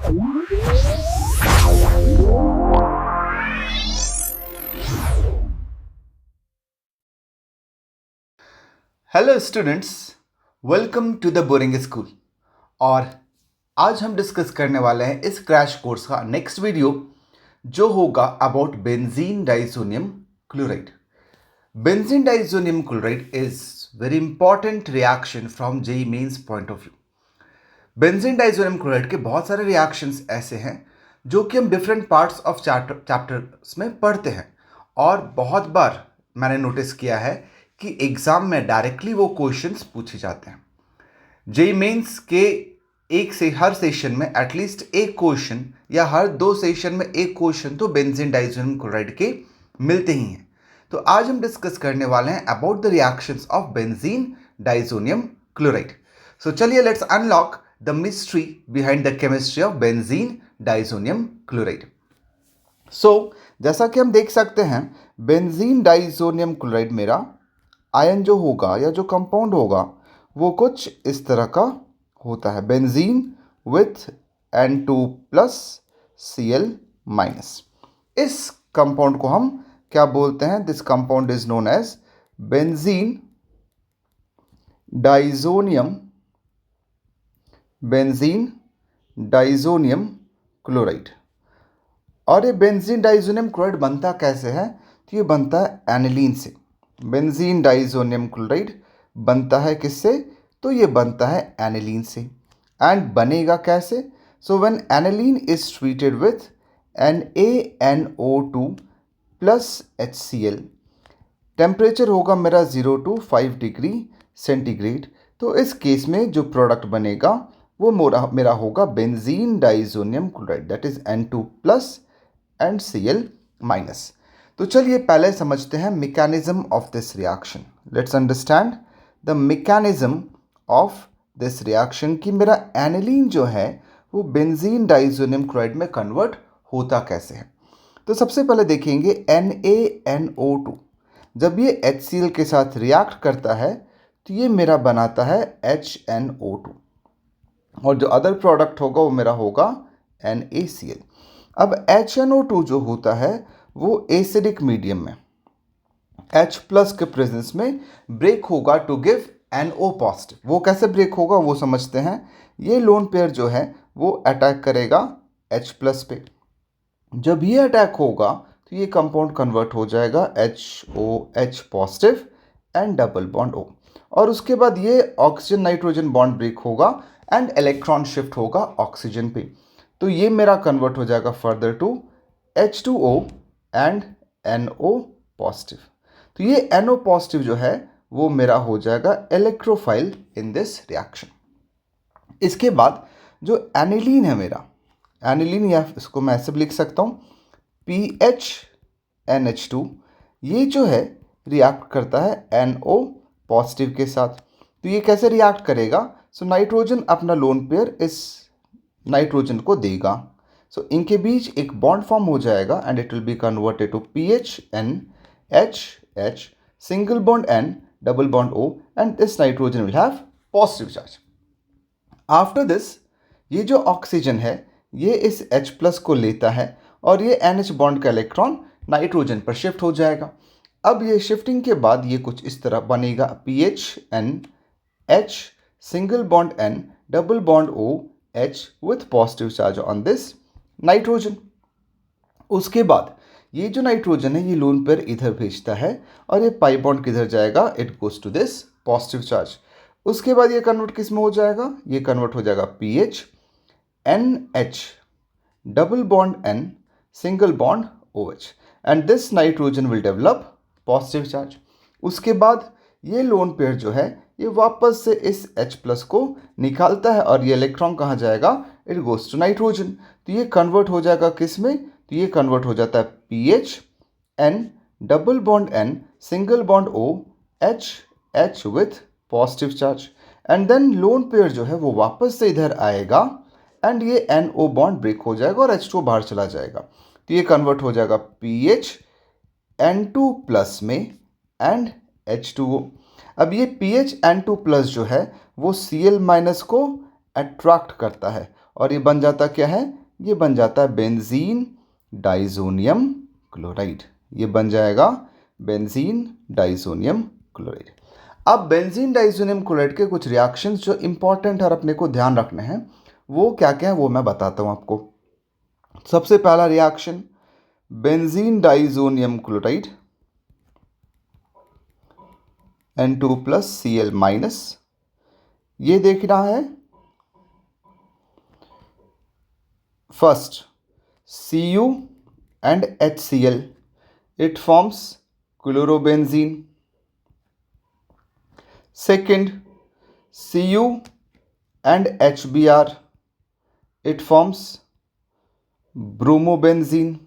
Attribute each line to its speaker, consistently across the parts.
Speaker 1: Hello students, welcome to the boring school. और आज हम डिस्कस करने वाले हैं इस क्रैश कोर्स का नेक्स्ट वीडियो जो होगा about benzene diazonium chloride. Benzene diazonium chloride is very important reaction from JEE mains point of view. Benzene diazonium chloride के बहुत सारे रिएक्शंस ऐसे हैं जो कि हम डिफरेंट पार्ट्स ऑफ चैप्टर्स में पढ़ते हैं, और बहुत बार मैंने नोटिस किया है कि एग्जाम में डायरेक्टली वो क्वेश्चंस पूछे जाते हैं। जेईई मेंस के हर सेशन में एटलीस्ट एक क्वेश्चन या हर 2 सेशन में एक क्वेश्चन तो बेंजीन डाइसोनियम क्लोराइड के मिलते ही हैं। तो आज हम डिस्कस करने वाले हैं about the reactions of benzene diazonium chloride. So चलिए let's unlock the mystery behind the chemistry of benzene diazonium chloride. So जैसा कि हम देख सकते हैं, बेंजीन डाइसोनियम क्लोराइड मेरा आयन जो होगा या जो कंपाउंड होगा वो कुछ इस तरह का होता है, बेंजीन विथ N2+Cl-। इस कंपाउंड को हम क्या बोलते हैं? This compound is known as benzene diazonium chloride. और ये बेंजीन डाइसोनियम क्लोराइड बनता कैसे है? तो ये बनता है एनिलीन से। बेंजीन डाइसोनियम क्लोराइड बनता है किससे? तो ये बनता है एनिलीन से। एंड बनेगा कैसे? So when aniline is treated with NaNO2+HCl, temperature होगा मेरा 0 to 5 डिग्री सेंटीग्रेड। तो इस केस में जो प्रोडक्ट बनेगा वो मेरा होगा benzene diazonium chloride, that is N2+ and Cl-। तो चलिए पहले समझते हैं mechanism of this reaction. Let's understand the mechanism of this reaction कि मेरा एनिलीन जो है वो बेंजीन डाइसोनियम क्लोराइड में कन्वर्ट होता कैसे है। तो सबसे पहले देखेंगे NaNO2 जब ये HCl के साथ रिएक्ट करता है तो ये मेरा बनाता है HNO2, और जो अदर प्रोडक्ट होगा वो मेरा होगा NaCl। अब HNO2 जो होता है वो एसिडिक मीडियम में H+ के प्रेजेंस में ब्रेक होगा टू गिव NO पॉजिटिव। वो कैसे ब्रेक होगा वो समझते हैं। ये लोन पेयर जो है वो अटैक करेगा H+ पे। जब ये अटैक होगा तो ये कंपाउंड कन्वर्ट हो जाएगा HOH positive and double bond O, और उसके बाद ये ऑक्सीजन नाइट्रोजन बॉन्ड ब्रेक होगा एंड इलेक्ट्रॉन शिफ्ट होगा ऑक्सीजन पे। तो ये मेरा कन्वर्ट हो जाएगा further to H2O and NO positive. तो ये NO पॉजिटिव जो है वो मेरा हो जाएगा इलेक्ट्रोफाइल इन दिस रिएक्शन। इसके बाद जो एनिलीन है मेरा, एनिलीन या इसको मैं ऐसे भी लिख सकता हूँ PHNH2, ये जो है रिएक्ट करता है NO पॉजिटिव के साथ। तो ये कैसे रिएक्ट करेगा? सो नाइट्रोजन अपना लोन पेयर इस नाइट्रोजन को देगा। सो इनके बीच एक बॉन्ड फॉर्म हो जाएगा and it will be converted to PHNHH, single bond N, double bond O, and this nitrogen will have positive charge. After this ये जो ऑक्सीजन है ये इस H+ को लेता है और ये NH बॉन्ड का इलेक्ट्रॉन नाइट्रोजन पर शिफ्ट हो जाएगा। अब ये शिफ्टिंग के बाद ये कुछ इस तरह बनेगा PHNH, single bond N, double bond OH with positive charge on this nitrogen. उसके बाद ये जो नाइट्रोजन है ये लोन पेयर इधर भेजता है और ये पाई बॉन्ड किधर जाएगा? It goes to this positive charge. उसके बाद ये कन्वर्ट किस में हो जाएगा? ये कन्वर्ट हो जाएगा PHNH, double bond N, single bond OH, and this nitrogen will develop positive charge. उसके बाद ये लोन पेयर जो है ये वापस से इस H+ को निकालता है और ये इलेक्ट्रॉन कहाँ जाएगा? It goes to nitrogen. तो ये कन्वर्ट हो जाएगा किस में? तो ये कन्वर्ट हो जाता है PHN, double bond N, single bond OH with positive charge, and then lone pair जो है वो वापस से इधर आएगा एंड ये NO बॉन्ड ब्रेक हो जाएगा और H2 बाहर चला जाएगा। तो ये कन्वर्ट हो जाएगा PHN2+ में एंड H2O। अब ये PHN2+ जो है वो Cl- को अट्रैक्ट करता है और ये बन जाता क्या है, ये बन जाता है बेंजीन डाइजोनियम क्लोराइड। ये बन जाएगा बेंजीन डाइजोनियम क्लोराइड। अब बेंजीन डाइजोनियम क्लोराइड के कुछ रिएक्शंस जो इंपॉर्टेंट और अपने को ध्यान रखने हैं वो क्या क्या है वो मैं बताता हूँ आपको। सबसे पहला reaction benzene diazonium chloride N2 plus Cl minus, ये देखना है first Cu and HCl, it forms chlorobenzene. Second, Cu and HBr, it forms bromobenzene.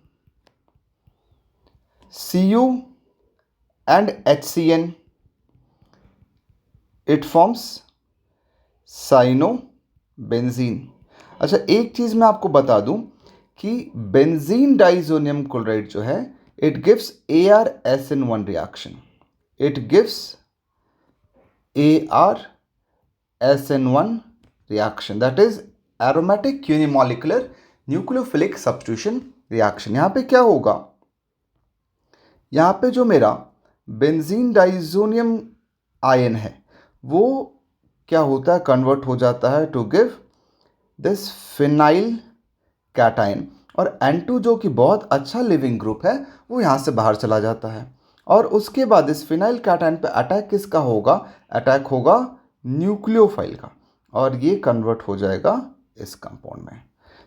Speaker 1: Cu and HCN, it forms cyanobenzene. अच्छा, एक चीज़ मैं आपको बता दूं कि बेंजीन डाइजोनियम क्लोराइड जो है it gives ArSN1 reaction. It gives ArSN1 reaction, that is aromatic unimolecular nucleophilic substitution reaction. यहाँ पे क्या होगा, यहाँ पे जो मेरा बेंजीन डाइजोनियम आयन है वो क्या होता है, कन्वर्ट हो जाता है to give this phenyl cation, और N2 जो कि बहुत अच्छा लिविंग ग्रुप है वो यहाँ से बाहर चला जाता है। और उसके बाद इस फिनाइल कैटायन पे अटैक किसका होगा, अटैक होगा न्यूक्लियोफाइल का, और ये कन्वर्ट हो जाएगा इस कंपाउंड में।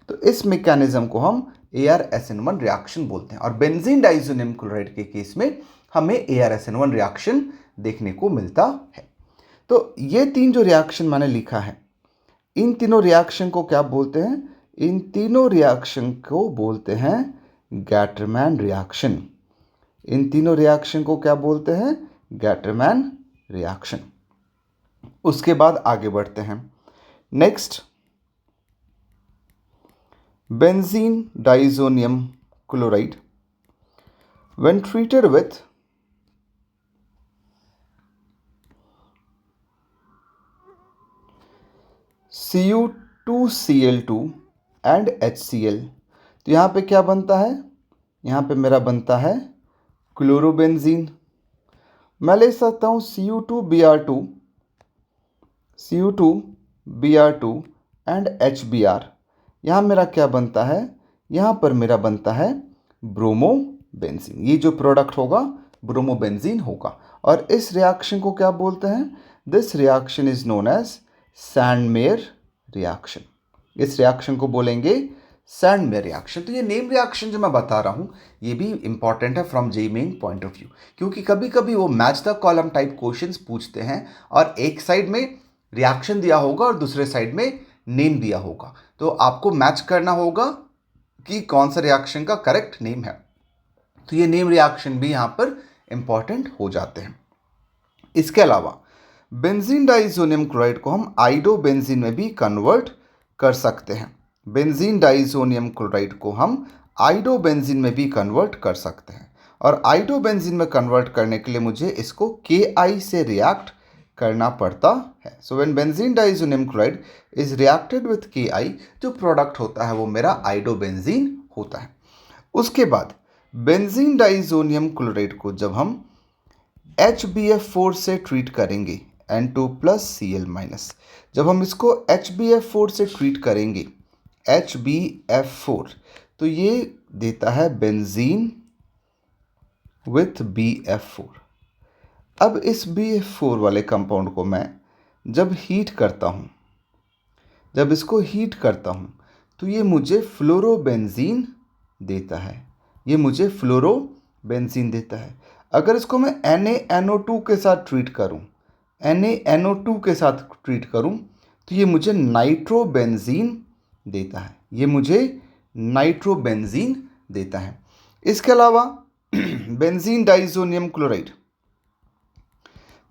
Speaker 1: तो इस मैकेनिज्म को हम ArSN1 रिएक्शन बोलते हैं, और बेंजीन डाइजोनियम क्लोराइड के केस में हमें ArSN1 रिएक्शन देखने को मिलता है। तो ये तीन जो रिएक्शन मैंने लिखा है, इन तीनों रिएक्शन को क्या बोलते हैं, इन तीनों रिएक्शन को बोलते हैं गैटरमैन रिएक्शन। इन तीनों रिएक्शन को क्या बोलते हैं, गैटरमैन रिएक्शन। उसके बाद आगे बढ़ते हैं। Next, benzene diazonium chloride when treated with Cu2Cl2 and HCl, तो यहाँ पे क्या बनता है, यहाँ पे मेरा बनता है क्लोरोबेंजीन। मैं ले सकता हूँ Cu2Br2 एंड HBr। यहाँ मेरा क्या बनता है, यहाँ पर मेरा बनता है ब्रोमोबेंजीन। ये जो प्रोडक्ट होगा ब्रोमोबेंजीन होगा, और इस रिएक्शन को क्या बोलते हैं, this reaction is known as Sandmeyer reaction. इस रिएक्शन को बोलेंगे सैंडमेयर रिएक्शन। तो ये नेम रिएक्शन जो मैं बता रहा हूँ ये भी इंपॉर्टेंट है from JEE main point of view, क्योंकि कभी कभी वो match the column type questions पूछते हैं और एक साइड में रिएक्शन दिया होगा और दूसरे साइड में नेम दिया होगा, तो आपको मैच करना होगा कि कौन सा रिएक्शन का करेक्ट नेम है। तो ये नेम रिएक्शन भी यहाँ पर इंपॉर्टेंट हो जाते हैं। इसके अलावा बेंजीन डाइजोनियम क्लोराइड को हम आइडोबेंजीन में भी कन्वर्ट कर सकते हैं। बेंजीन डाइजोनियम क्लोराइड को हम आइडोबेंजीन में भी कन्वर्ट कर सकते हैं, और आइडोबेंजीन में कन्वर्ट करने के लिए मुझे इसको Ki से रिएक्ट करना पड़ता है। So when benzene diazonium chloride is reacted with Ki, जो प्रोडक्ट होता है वो मेरा आइडोबेंजीन होता है। उसके बाद बेंजीन डाइजोनियम क्लोराइड को जब हम HBF4 से ट्रीट करेंगे, N2 प्लस Cl माइनस, जब हम इसको HBF4 से ट्रीट करेंगे, HBF4, तो ये देता है बेंजीन विथ BF4। अब इस BF4 वाले कंपाउंड को मैं जब हीट करता हूँ, जब इसको हीट करता हूँ तो ये मुझे फ्लोरोबेंजीन देता है, ये मुझे फ्लोरोबेंजीन देता है। अगर इसको मैं NaNO2 के साथ ट्रीट करूं, NaNO2 के साथ ट्रीट करूं तो ये मुझे नाइट्रोबेंजीन देता है, ये मुझे नाइट्रोबेंजीन देता है। इसके अलावा benzene diazonium chloride,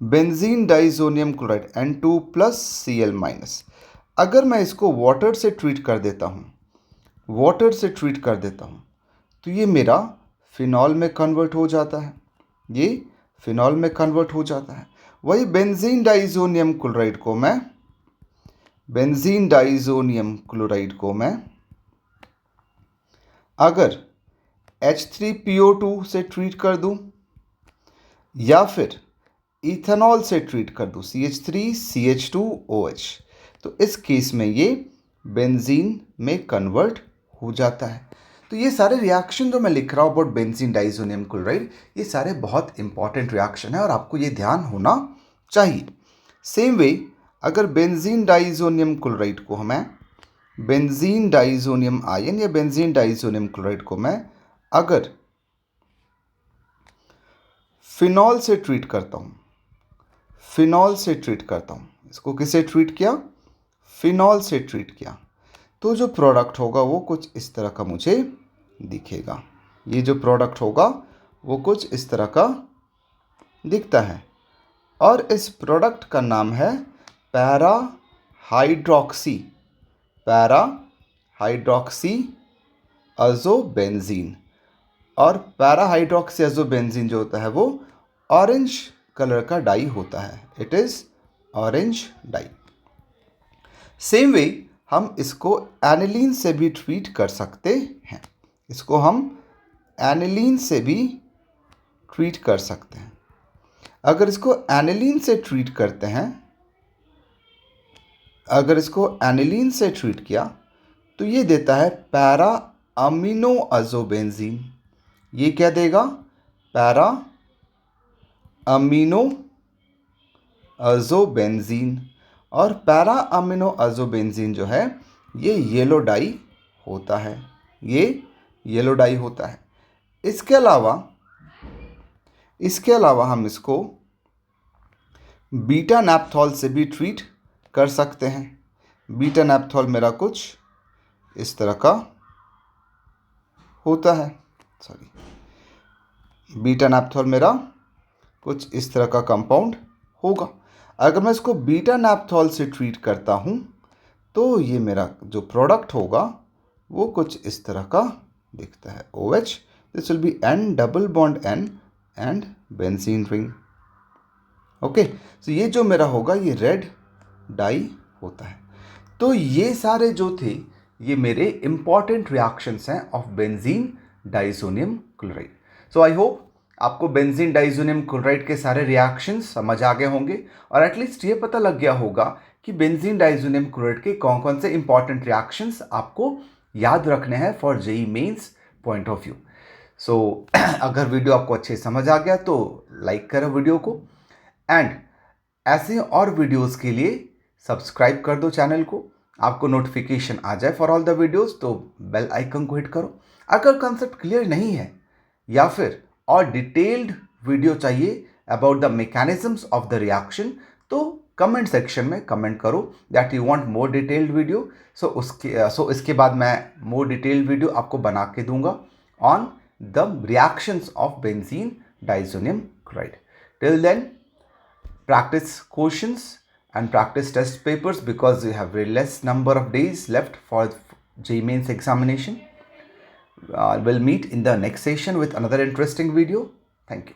Speaker 1: benzene diazonium chloride N2 plus Cl minus, अगर मैं इसको वाटर से ट्रीट कर देता हूँ, वाटर से ट्रीट कर देता हूँ तो ये मेरा फिनॉल में कन्वर्ट हो जाता है, ये फिनॉल में कन्वर्ट हो जाता है। वही बेंजीन डाइजोनियम क्लोराइड को मैं बेंजीन डाइजोनियम क्लोराइड को मैं अगर H3PO2 से ट्रीट कर दूं या फिर इथेनॉल से ट्रीट कर दूं CH3CH2OH, तो इस केस में ये बेंजीन में कन्वर्ट हो जाता है। तो ये सारे रिएक्शन जो मैं लिख रहा हूँ अबाउट बेंजीन डाइजोनियम क्लोराइड, ये सारे बहुत इंपॉर्टेंट रिएक्शन है और आपको ये ध्यान होना चाहिए। सेम वे अगर बेंजीन डाइजोनियम क्लोराइड को हमें बेंजीन डाइजोनियम आयन या बेंजीन डाइजोनियम क्लोराइड को मैं अगर फिनॉल से ट्रीट करता हूँ, फिनॉल से ट्रीट करता हूँ, इसको किससे ट्रीट किया? फिनॉल से ट्रीट किया, तो जो प्रोडक्ट होगा वो कुछ इस तरह का मुझे दिखेगा। ये जो प्रोडक्ट होगा वो कुछ इस तरह का दिखता है और इस प्रोडक्ट का नाम है पैरा हाइड्रोक्सी अज़ोबेंजीन। और पैरा हाइड्रोक्सी अज़ोबेंजीन जो होता है वो ऑरेंज कलर का डाई होता है। It is orange dye. Same way हम इसको एनिलीन से भी ट्रीट कर सकते हैं। इसको हम एनिलीन से भी ट्रीट कर सकते हैं। अगर इसको एनिलीन से ट्रीट करते हैं, अगर इसको एनिलीन से ट्रीट किया तो ये देता है पैरा अमीनो अज़ोबेंजीन। ये क्या देगा? Para amino azobenzene. और पैरा अमीनो अज़ोबेंजीन जो है ये येलो डाई होता है, ये येलो डाई होता है। इसके अलावा हम इसको बीटा नैप्थॉल से भी ट्रीट कर सकते हैं। बीटा नैप्थॉल मेरा कुछ इस तरह का होता है, बीटा नैप्थॉल मेरा कुछ इस तरह का कंपाउंड होगा। अगर मैं इसको बीटा नैप्थॉल से ट्रीट करता हूँ तो ये मेरा जो प्रोडक्ट होगा वो कुछ इस तरह का दिखता है, OH। This will be N double bond N and benzene ring. Okay, तो ये जो मेरा होगा ये रेड डाई होता है। तो ये सारे जो थे ये मेरे इंपॉर्टेंट रिएक्शंस हैं of benzene diazonium chloride. So I hope आपको बेंजीन डाइजोनियम क्लोराइड के सारे रिएक्शंस समझ आ गए होंगे और एटलीस्ट ये पता लग गया होगा कि बेंजीन डाइजोनियम क्लोराइड के कौन कौन से इंपॉर्टेंट रिएक्शंस आपको याद रखने हैं for JEE mains point of view. So अगर वीडियो आपको अच्छे समझ आ गया तो लाइक करो वीडियो को एंड ऐसे और वीडियोस के लिए सब्सक्राइब कर दो चैनल को, आपको नोटिफिकेशन आ जाए फॉर ऑल द वीडियोस, तो बेल आइकन को हिट करो। अगर कंसेप्ट क्लियर नहीं है या फिर और डिटेल्ड वीडियो चाहिए about the mechanisms of the reaction तो कमेंट सेक्शन में कमेंट करो that you want more detailed video. So इसके बाद मैं मोर डिटेल्ड वीडियो आपको बना के दूंगा on the reactions of benzene diazonium chloride. Till then practice questions and practice test papers because you have very less number of days left for JEE Mains examination. We'll meet in the next session with another interesting video. Thank you.